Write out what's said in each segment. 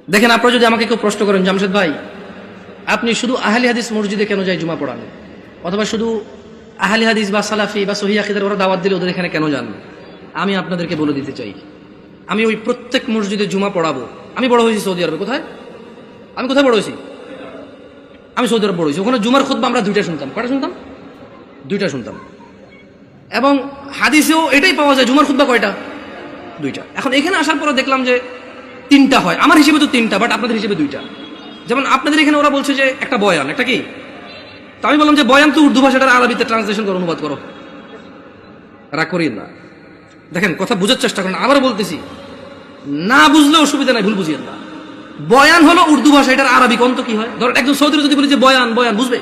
দেখেন, আপনারা যদি আমাকে কেউ প্রশ্ন করেন, জামশেদ ভাই আপনি শুধু আহলি হাদিস মসজিদে কেন যায় জুমা পড়ান, অথবা শুধু আহলি হাদিস বা সালাফি বা সহিহ আকীদার ওরা দাওয়াত দিলে ওদের এখানে কেন যান, আমি আপনাদেরকে বলে দিতে চাই, আমি ওই প্রত্যেক মসজিদে জুমা পড়াবো। আমি বড় হয়েছি সৌদি আরবে। কোথায় বড় হয়েছি? আমি সৌদি আরব বড় হয়েছি। ওখানে জুমার খুতবা আমরা দুইটা শুনতাম। কয়টা শুনতাম? দুইটা শুনতাম। এবং হাদিসেও এটাই পাওয়া যায়, জুমার খুতবা কয়টা? দুইটা। এখন এখানে আসার পরে দেখলাম যে তিনটা হয়। আমার হিসেবে তো তিনটা, বাট আপনাদের হিসেবে দুইটা। যেমন আপনাদের এখানে ওরা বলছে যে একটা বয়ান, একটা কি, তো আমি বললাম যে বয়ান তো উর্দু ভাষাটার আরবিতে ট্রান্সলেশন করো, অনুবাদ করো। রাগ করি না, দেখেন কথা বুঝার চেষ্টা করেন। আবার বলতেছি, না বুঝলে অসুবিধা নাই, ভুল বুঝিয়েন না। বয়ান হলো উর্দু ভাষা, এটার আরবি কোন তো কি হয়? ধর একজন সৌদি যদি বলি যে বয়ান, বয়ান বুঝবে?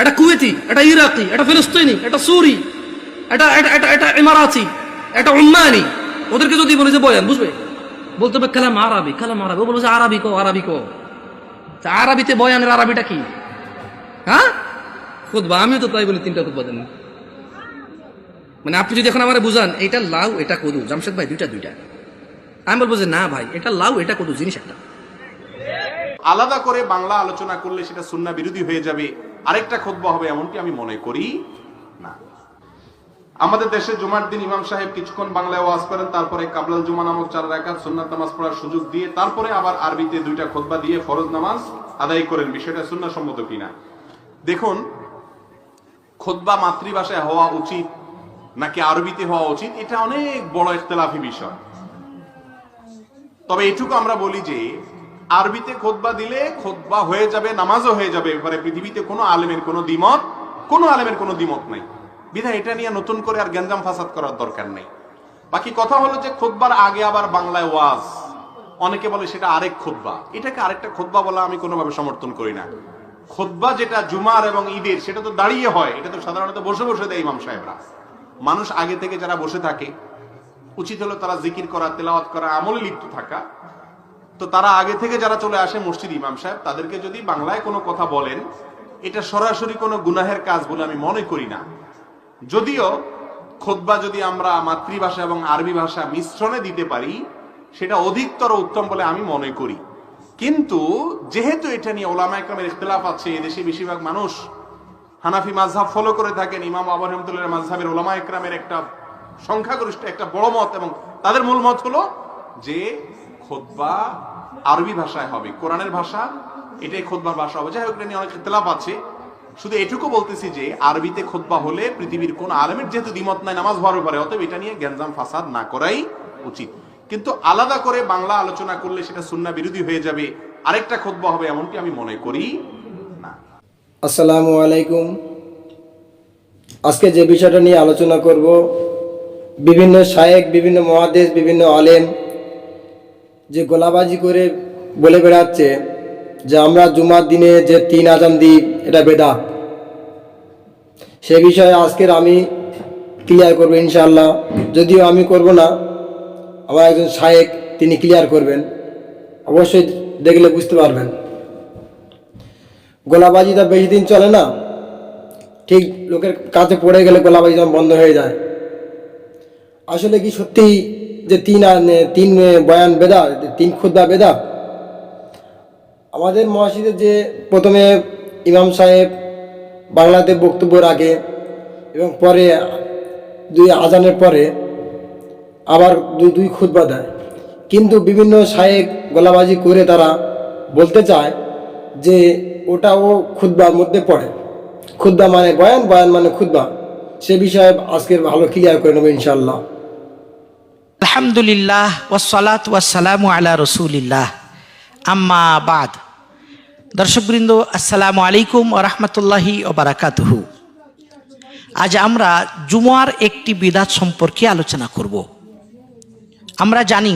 এটা কুয়েতি, এটা ইরাকি, এটা ফিলিস্তিনি, এটা সুরি, এটা এটা এটা এটা ইমারাতি, এটা উম্মানি, ওদেরকে যদি বলি যে বয়ান বুঝবে? বলতে হবে কালাম আরবি, কালাম আরবি। ও বলবো যে আরবি কো, আরবি কো। আরবিতে বয়ানের আরবিটা কি? হ্যাঁ, খুতবা। আমিও তো তাই বলি, তিনটা খুতবা দেন। মানে আপনি যদি এখন আমার বুঝান এটা লাউ এটা কদু, জামশেদ ভাই দুইটা দুইটা, আমি বলবো যে না ভাই এটা লাউ এটা কদু জিনিস একটা। আলাদা করে বাংলা আলোচনা করলে সেটা সুন্নাহ বিরোধী হয়ে যাবে, আরেকটা খুতবা হবে, এমনটি আমি মনে করি না। আমাদের দেশে জুমার দিন ইমাম সাহেব কিছুক্ষণ বাংলায় ওয়াজ করেন, তারপরে কাবলাল জুমা নামক 4 রাকাত সুন্নাত নামাজ পড়ার সুযোগ দিয়ে তারপরে আবার আরবিতে 2টা খুতবা দিয়ে ফরজ নামাজ আদায় করেন। বিষয়টা সুন্নাহ সম্মত কিনা দেখুন। খুতবা মাতৃভাষায় হওয়া উচিত নাকি আরবিতে হওয়া উচিত, এটা অনেক বড় ইখতিলাফি বিষয়। তবে এটুকু আমরা বলি যে আরবিতে খুতবা দিলে খুতবা হয়ে যাবে, নামাজও হয়ে যাবে। এবারে পৃথিবীতে কোনো আলেমের কোনো দ্বিমত নাই, বিধায় এটা নিয়ে নতুন করে আর গঞ্জাম ফাসাদ করার দরকার নেই। বাকি কথা হলো যে খুতবার আগে আবার বাংলায় ওয়াজ, অনেকে বলে সেটা আরেক খুতবা। এটাকে আরেকটা খুতবা বলা আমি কোনোভাবে সমর্থন করি না। খুতবা যেটা জুমার এবং ঈদের সেটা তো দাঁড়িয়ে হয়, এটা তো সাধারণত বসে বসে দেয় ইমাম সাহেবরা। মানুষ আগে থেকে যারা বসে থাকে, উচিত হলো তারা জিকির করা, তেলাওয়াত করা, আমলে লিপ্ত থাকা। তো তারা আগে থেকে যারা চলে আসে মসজিদ, ইমাম সাহেব তাদেরকে যদি বাংলায় কোনো কথা বলেন, এটা সরাসরি কোনো গুনাহের কাজ বলে আমি মনে করি না। যদিও খুতবা যদি আমরা মাতৃভাষা এবং আরবি ভাষা মিশ্রণে দিতে পারি, সেটা অধিকতর উত্তম বলে আমি মনে করি। কিন্তু যেহেতু এটা নিয়ে ওলামা ইকরামের ইখতিলাফ আছে, এদেশে বেশিরভাগ মানুষ হানাফি মাযহাব ফলো করে থাকেন, ইমাম আবু রহমতুল্লাহ মাযহাবের ওলামা ইকরামের একটা সংখ্যাগরিষ্ঠ একটা বড় মত, এবং তাদের মূল মত হলো যে খুতবা আরবি ভাষায় হবে, কোরআনের ভাষা, এটাই খুতবার ভাষা হবে। যাই হোক, এটা নিয়ে অনেক ইখতিলাফ আছে। শুধু এটুকু বলতেছি যে আরবিতে খুতবা হলে পৃথিবীর কোন আলেমের যেহেতু দ্বিমত নাই নামাজ হওয়ার ব্যাপারে, অতএব এটা নিয়ে গঞ্জাম ফাসাদ না করাই উচিত। কিন্তু আলাদা করে বাংলা আলোচনা করলে সেটা সুন্নাহ বিরোধী হয়ে যাবে, আরেকটা খুতবা হবে, এমনটি আমি মনে করি না। আসসালামু আলাইকুম। আজকে যে বিষয়টা নিয়ে আলোচনা করব, বিভিন্ন শায়েখ, বিভিন্ন মুহাদ্দিস, বিভিন্ন আলেম যে গোলাবাজি করে বলে বেড়াচ্ছে যে আমরা জুমার দিনে যে 3 আযান দিই এটা বেদাত। সে বিষয়ে আজকের আমি ক্লিয়ার করব ইনশাআল্লাহ। যদিও আমি করব না, আমার একজন শায়েখ তিনি ক্লিয়ার করবেন, অবশ্যই দেখলে বুঝতে পারবেন। গোলাবাজিটা বেশি দিন চলে না, ঠিক লোকের কাছে পড়ে গেলে গোলাবাজি বন্ধ হয়ে যায়। আসলে কি সত্যি যে 3 বয়ান বেদা, 3 খুতবা বেদা? আমাদের মসজিদে যে প্রথমে ইমাম সাহেব বাংলাতে বক্তব্য রাখে এবং পরে 2 আযানের পরে আবার 2 খুতবা দেয়, কিন্তু বিভিন্ন শায়েখ গোলাবাজি করে তারা বলতে চায় যে ওটাও খুতবার মধ্যে পড়ে। খুতবা মানে বয়ান, বয়ান মানে খুতবা। সে বিষয়ে আজকের ভালো ক্লিয়ার করে নেব ইনশাআল্লাহ। আলহামদুলিল্লাহ ওয়াসসালাতু ওয়াসসালামু আলা রাসূলিল্লাহ, আম্মা বাদ। দর্শকবৃন্দ, আসসালামু আলাইকুম ওয়া রাহমাতুল্লাহি ওয়া বারাকাতুহু। আজ আমরা জুমার একটি বিদআত সম্পর্কে আলোচনা করব। আমরা জানি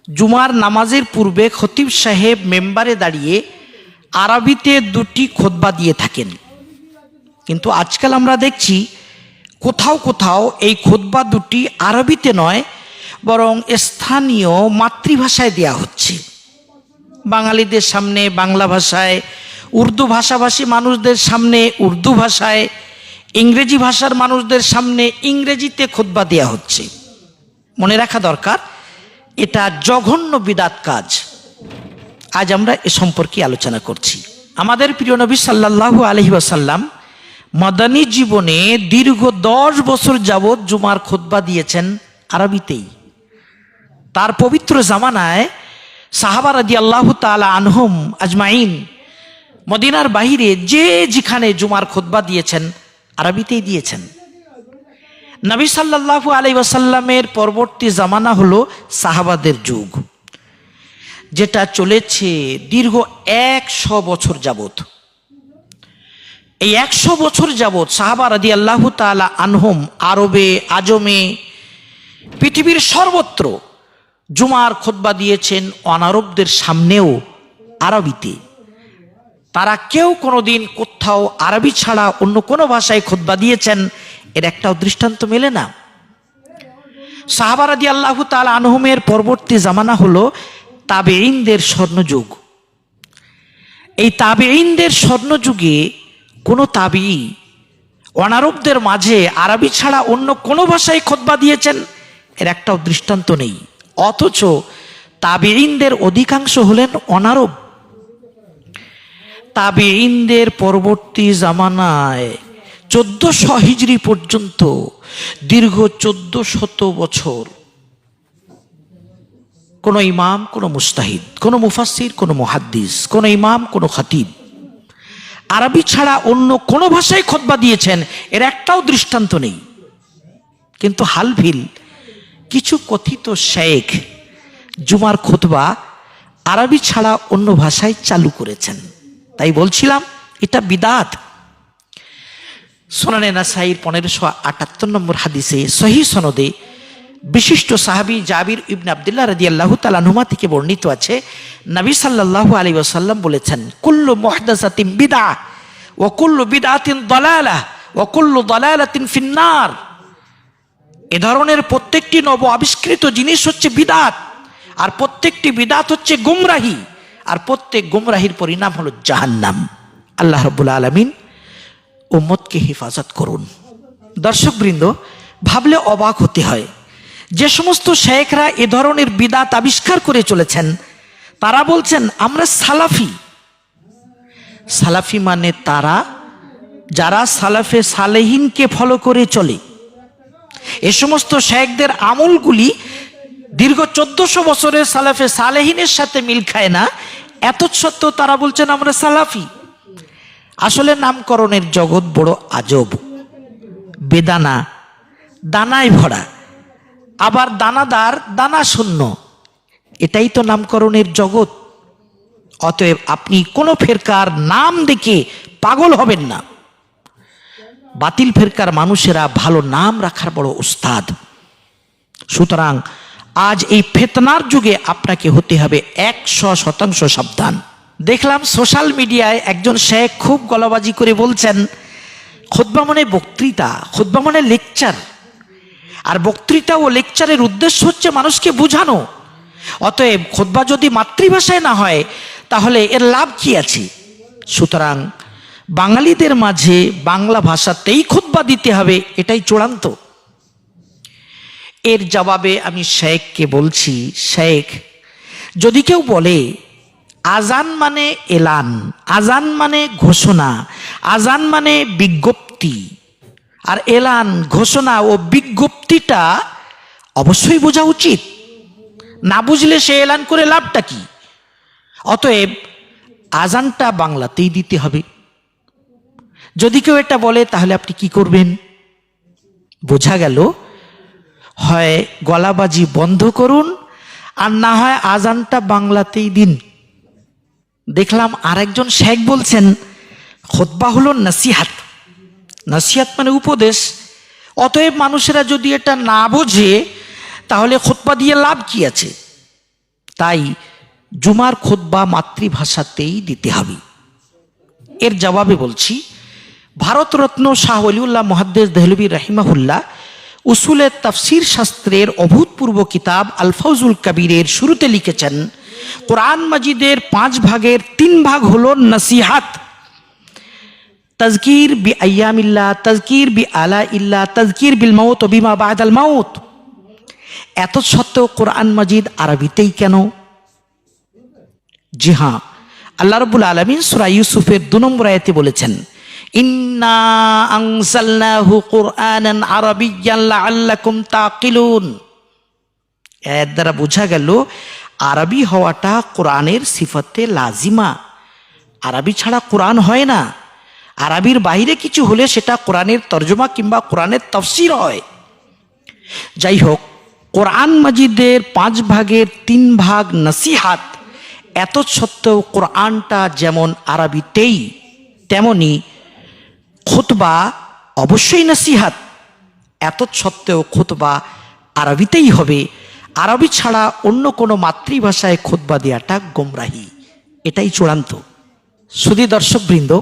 জুমার নামাজের পূর্বে খতিব সাহেব মেম্বারে দাঁড়িয়ে আরবিতে 2টি খুতবা দিয়ে থাকেন, কিন্তু আজকাল আমরা দেখছি কোথাও কোথাও এই খুতবা 2টি আরবিতে নয়, বরং স্থানীয় মাতৃভাষায় দেয়া হচ্ছে। বাঙালিদের সামনে বাংলা ভাষায়, উর্দু ভাষাভাষী মানুষদের সামনে উর্দু ভাষায়, ইংরেজি ভাষার মানুষদের সামনে ইংরেজিতে খুতবা দেয়া হচ্ছে। মনে রাখা দরকার, এটা জঘন্য বিদআত কাজ। আজ আমরা এ সম্পর্কে আলোচনা করছি। আমাদের প্রিয় নবী সাল্লাল্লাহু আলাইহি ওয়াসাল্লাম মাদানী জীবনে দীর্ঘ 10 বছর যাবৎ জুমার খুতবা দিয়েছেন আরবিতেই। তার পবিত্র জামানায় সাহাবা রাদিয়াল্লাহু তাআলা আনহুম আজমাইন মদিনার বাহিরে যে যেখানে জুমার খুতবা দিয়েছেন আরবিতেই দিয়েছেন। নবী সাল্লাল্লাহু আলাইহি ওয়াসাল্লামের পরবর্তী জামানা হলো সাহাবাদের যুগ, যেটা চলেছে দীর্ঘ 100 বছর যাবৎ। এই 100 বছর যাবৎ সাহাবা রাদিয়াল্লাহু তাআলা আনহুম আরবে আজমে পৃথিবীর সর্বত্র জুমার খুতবা দিয়েছেন অনারবদের সামনেও আরবিতে। তারা কেউ কোনোদিন কোথাও আরবি ছাড়া অন্য কোনো ভাষায় খুতবা দিয়েছেন এর একটাও দৃষ্টান্ত মেলে না। সাহাবা রাদিয়াল্লাহু তাআলা আনহুমের পরবর্তী জামানা হলো তাবেঈনদের স্বর্ণযুগ। এই তাবেঈনদের স্বর্ণযুগে কোনো তাবেঈ অনারবদের মাঝে আরবি ছাড়া অন্য কোনো ভাষায় খুতবা দিয়েছেন এর একটাও দৃষ্টান্ত নেই। অথচ তাবেঈনদের অধিকাংশ হলেন অনারব। তাবেঈনদের পরবর্তী জামানায় 1400 হিজরি পর্যন্ত দীর্ঘ 1400 বছর কোন ইমাম, কোন মুস্তাহিদ, কোন মুফাসসির, কোন মুহাদ্দিস, কোন ইমাম, কোন খতিব আরবি ছাড়া অন্য কোন ভাষায় খুতবা দিয়েছেন এর একটাও দৃষ্টান্ত নেই। কিন্তু হালভিল কিছু কথিত শেখ জুমার খুতবা আরবি ছাড়া অন্য ভাষায় চালু করেছেন। তাই বলছিলাম এটা বিদআত। সুনানে নাসাইর 1578 নম্বর হাদিসে সহিহ সনদে বিশিষ্ট সাহাবী জাবির ইবনে আব্দুল্লাহ রাদিয়াল্লাহু তাআলা আনহুমা থেকে বর্ণিত আছে, নবী সাল্লাল্লাহু আলাইহি ওয়াসাল্লাম বলেছেন, কুল্লু মুহদাসাতিন বিদআহ ওয়া কুল্লু বিদআতিন দালালাহ ওয়া কুল্লু দালালাতিন ফিন্নার। এ ধরনের প্রত্যেকটি নব আবিষ্কৃত জিনিস হচ্ছে বিদআত, আর প্রত্যেকটি বিদআত হচ্ছে গুমরাহি, আর প্রত্যেক গুমরাহির পরিণাম হলো জাহান্নাম। আল্লাহ রাব্বুল আলামিন উম্মতকে হেফাজত করুন। দর্শকবৃন্দ, ভাবলে অবাক হতে হয়, যে সমস্ত শেখরা এ ধরনের বিদআত আবিষ্কার করে চলেছেন তারা বলছেন আমরা সালাফি। সালাফি মানে তারা যারা সালাফে সালেহিনকে ফলো করে চলে। এ সমস্ত শেখদের আমলগুলি দীর্ঘ 1400 বছরের সালাফে সালেহিনের সাথে মিল খায় না, এত সত্ত্বেও তারা বলছেন আমরা সালাফি। আসলে নামকরণের জগৎ বড় আজব, বেদানা দানায় ভরা, আবার দানাদার দানা শূন্য, এটাই তো নামকরণের জগৎ। অতএব আপনি কোনো ফেরকার নাম দেখে পাগল হবেন না। বাতিল ফেরকার মানুষেরা ভালো নাম রাখার বড় উস্তাদ। সুতরাং আজ এই ফিতনার যুগে আপনাকে হতে হবে 100% সাবধান। দেখলাম সোশ্যাল মিডিয়ায় একজন শেখ খুব গলাবাজি করে বলছেন খুতবা মানে বক্তৃতা, খুতবা মানে লেকচার, আর বক্তৃতা ও লেকচারের উদ্দেশ্য হচ্ছে মানুষকে বোঝানো। অতএব খুতবা যদি মাতৃভাষায় না হয় তাহলে এর লাভ কি আছে? সুতরাং বাঙালিদের মাঝে বাংলা ভাষাতেই খুতবা দিতে হবে, এটাই চূড়ান্ত। এর জবাবে আমি শেখকে বলছি, শেখ যদি কেউ বলে আজান মানে এলান, আজান মানে ঘোষণা, আজান মানে বিজ্ঞপ্তি, আর এলান ঘোষণা ও বিজ্ঞপ্তিটা অবশ্যই বোঝা উচিত। না বুঝলে সে এলান করে লাভটা কি? অতএব আজানটা বাংলাতেই দিতে হবে। যদি কেউ এটা বলে তাহলে আপনি কি করবেন? বোঝা গেল হয় গলাবাজি বন্ধ করুন, আর না হয় আজানটা বাংলাতেই দিন। দেখলাম আরেকজন শেখ বলছেন খুতবা হলো নসিহাত, নসিহাত মানে উপদেশ। অতএব মানুষেরা যদি এটা না বোঝে তাহলে খুতবা দিয়ে লাভ কি আছে? তাই জুমার খুতবা মাতৃভাষাতেই দিতে হবে। এর জবাবে বলছি, ভারতরত্ন শাহ ওলিউল্লাহ মুহাদ্দিস দেহলভী রাহিমাহুল্লাহ উসুলে তাফসির শাস্ত্রের অভূতপূর্ব কিতাব আল ফাউজুল কাবীরের শুরুতে লিখেছেন, কোরআন মাজিদের 5 ভাগের 3 ভাগ হলো নসিহাত। তাজকির বি আইয়ামিল্লাহ, তাজকির বি আলা ইল্লাহ, তাজকির বিল মাউত ও বিমা বাদাল মাউত। এত সত্ত্বেও কোরআন মাজিদ আরবিতেই কেন? জি হ্যাঁ, আল্লাহ রাব্বুল আলামিন সূরা ইউসুফের 2 নম্বর আয়াতে বলেছেন, ইন্না আনজালনাহু কুরআনান আরাবিয়্যান লাআল্লাকুম তাকিলুন। এর দ্বারা বোঝা গেল আরবি হওয়াটা কোরআনের সিফাতে লাজিমা। আরবি ছাড়া কোরআন হয় না। আরবির বাইরে কিছু হলে সেটা কোরআনের তর্জমা কিংবা কোরআনের তাফসীর হয়। যাই হোক, কোরআন মাজিদের 5 ভাগের 3 ভাগ নসিহাত, এত সত্ত্বেও কোরআনটা যেমন আরবিতেই, তেমনি খুতবা অবশ্যই নসিহাত, এত সত্ত্বেও খুতবা আরবিতেই হবে। আরবি ছাড়া অন্য কোনো মাতৃভাষায় খুতবা দেওয়াটা গোমরাহি, এটাই চূড়ান্ত। শুধু দর্শকবৃন্দ,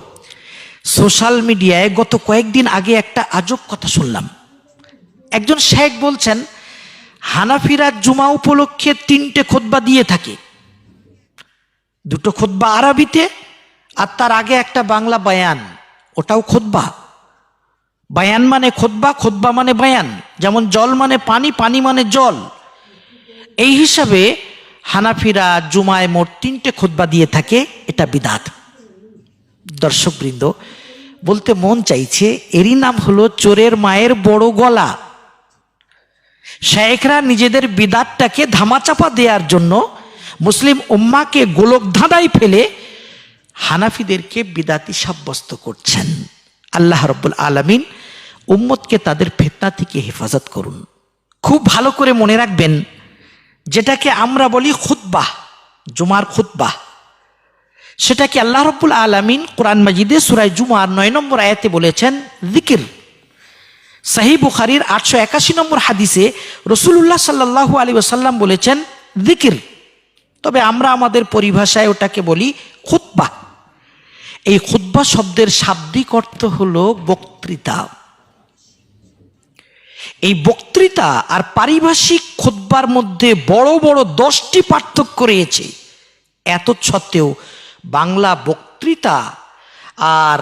সোশ্যাল মিডিয়ায় গত কয়েকদিন আগে একটা আজব কথা শুনলাম। একজন শেখ বলছেন হানাফিরা জুমা উপলক্ষে 3টে খুতবা দিয়ে থাকে, 2টো খুতবা আরবিতে আর তার আগে একটা বাংলা বায়ান, ওটাও খুতবা। বায়ান মানে খুতবা, খুতবা মানে বায়ান। যেমন জল মানে পানি, পানি মানে জল। এই হিসাবে হানাফিরা জুমায় মোট 3টে খুতবা দিয়ে থাকে, এটা বিদআত। দর্শকবৃন্দ, বলতে মন চাইছে এরই নাম হলো চোরের মায়ের বড় গলা। শায়েখরা নিজেদের বিদআতটাকে ধামাচাপা দেওয়ার জন্য মুসলিম উম্মাকে গোলক ধাঁধায় ফেলে হানাফিদেরকে বিদআতি সাব্যস্ত করছেন। আল্লাহ রাব্বুল আলামিন উম্মতকে তাদের ফিতনা থেকে হেফাজত করুন। খুব ভালো করে মনে রাখবেন, যেটাকে আমরা বলি খুতবা, জুমার খুতবা, সেটাকে আল্লাহ রাব্বুল আলামিন কোরআন মাজিদে সূরা জুমার 9 নম্বর আয়াতে বলেছেন যিকির। সহিহ বুখারীর 881 নম্বর হাদিসে রাসূলুল্লাহ সাল্লাল্লাহু আলাইহি ওয়াসাল্লাম বলেছেন যিকির, তবে আমরা আমাদের পরিভাষায় ওটাকে বলি খুতবা। এই খুতবা শব্দের শাব্দিক অর্থ হলো বক্তৃতা। এই বক্তৃতা আর পারিভাষিক খুতবার মধ্যে বড় বড় 10টি পার্থক্য রয়েছে। এত সত্ত্বেও বাংলা বক্তৃতা আর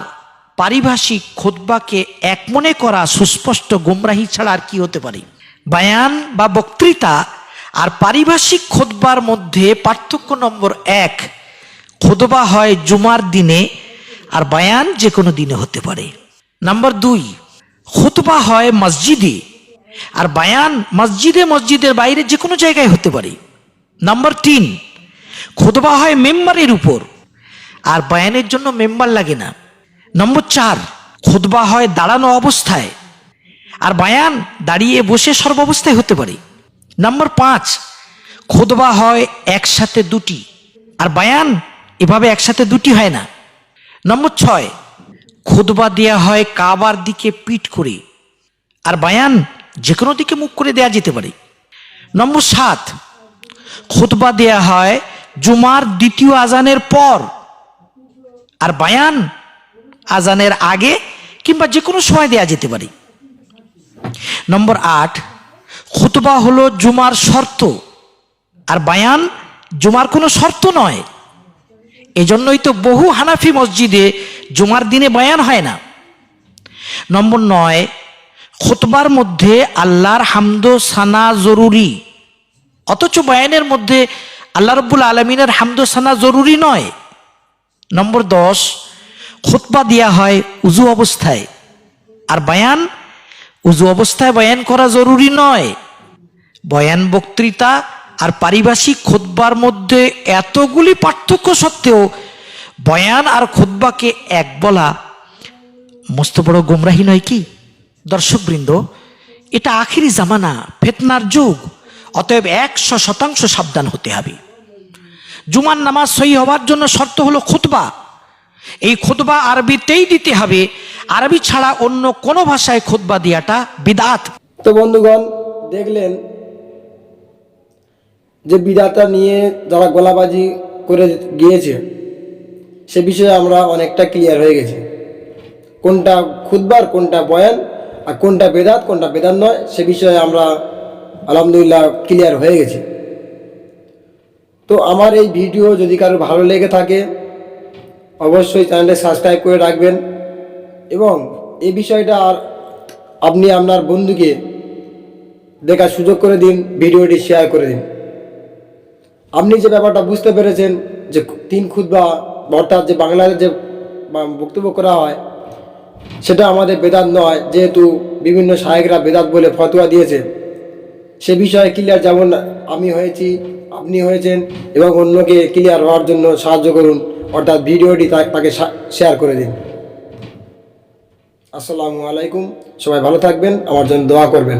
পারিভাষিক খুতবাকে এক মনে করা সুস্পষ্ট গোমরাহি ছাড়া আর কি হতে পারে। বায়ান বা বক্তৃতা আর পারিভাষিক খুতবার মধ্যে পার্থক্য নম্বর 1, খুতবা হয় জুমার দিনে আর বায়ান যে কোনো দিনে হতে পারে। নাম্বার 2, খুতবা হয় মসজিদে আর বায়ান মসজিদে, মসজিদের বাইরে যে কোনো জায়গায় হতে পারে। নাম্বার 3, খুতবা হয় মেম্বারের উপর আর বায়ানের জন্য মেম্বার লাগে না। নম্বর 4, খুতবা হয় দাঁড়ানো অবস্থায় আর বায়ান দাঁড়িয়ে বসে সর্বাবস্থায় হতে পারে। নম্বর 5, খুতবা হয় একসাথে 2টি আর বায়ান এভাবে একসাথে 2টি হয় না। নম্বর 6, খুতবা দেয়া হয় কাবার দিকে পিঠ করে আর বায়ান যে কোনো দিকে মুখ করে দেয়া যেতে পারে। নম্বর 7, খুতবা দেয়া হয় জুমার 2য় আজানের পর আর বায়ান আজানের আগে কিংবা যে কোনো সময় দেয়া যেতে পারে। নম্বর 8, খুতবা হলো জুমার শর্ত আর বায়ান জুমার কোনো শর্ত নয়। এজন্যই তো বহু হানাফি মসজিদে জুমার দিনে বায়ান হয় না। নম্বর 9, খুতবার মধ্যে আল্লাহর হামদ সানা জরুরি, অথচ বায়ানের মধ্যে আল্লাহ রাব্বুল আলামিনের হামদ সানা জরুরি নয়। নম্বর 10, খুতবা দেয়া হয় উযু অবস্থায় আর বায়ান উযু অবস্থায় বায়ান করা জরুরি নয়। বয়ান, বক্তৃতা আর পারিভাষিক খুতবার মধ্যে এতগুলি পার্থক্য সত্ত্বেও বয়ান আর খুতবাকে এক বলা মস্ত বড় গোমরাহি নয় কি? দর্শকবৃন্দ, এটা আখিরি জামানা, ফিতনার যুগ, অতএব 100% সাবধান হতে হবে। জুমার নামাজ সহি হওয়ার জন্য শর্ত হলো খুতবা। এই খুতবা আরবিতেই দিতে হবে, আরবি ছাড়া অন্য কোনো ভাষায় খুতবা দেওয়াটা বিদআত। তো বন্ধুগণ, দেখলেন যে বিদআতটা নিয়ে যারা গলাবাজি করে গিয়েছে সে বিষয়ে আমরা অনেকটা ক্লিয়ার হয়ে গেছি, কোনটা খুতবার, কোনটা বয়ান আর কোনটা বেদাত, কোনটা বেদাত নয়, সে বিষয়ে আমরা আলহামদুলিল্লাহ ক্লিয়ার হয়ে গেছি। তো আমার এই ভিডিও যদি কারো ভালো লেগে থাকে অবশ্যই চ্যানেলটা সাবস্ক্রাইব করে রাখবেন এবং এই বিষয়টা আর আপনি আপনার বন্ধুকে দেখার সুযোগ করে দিন, ভিডিওটি শেয়ার করে দিন। আপনি যে ব্যাপারটা বুঝতে পেরেছেন যে 3 খুতবা অর্থাৎ যে বাংলায় যে বক্তব্য করা হয় সেটা আমাদের বেদাত নয়, যেহেতু বিভিন্ন শায়েখরা বেদাত বলে ফতোয়া দিয়েছে। সে বিষয়ে ক্লিয়ার যেমন আমি হয়েছি, আপনি হয়েছেন, এবং অন্যকে ক্লিয়ার হওয়ার জন্য সাহায্য করুন, অর্থাৎ ভিডিওটি তাকে শেয়ার করে দিন। আসসালামু আলাইকুম, সবাই ভালো থাকবেন, আমার জন্য দোয়া করবেন।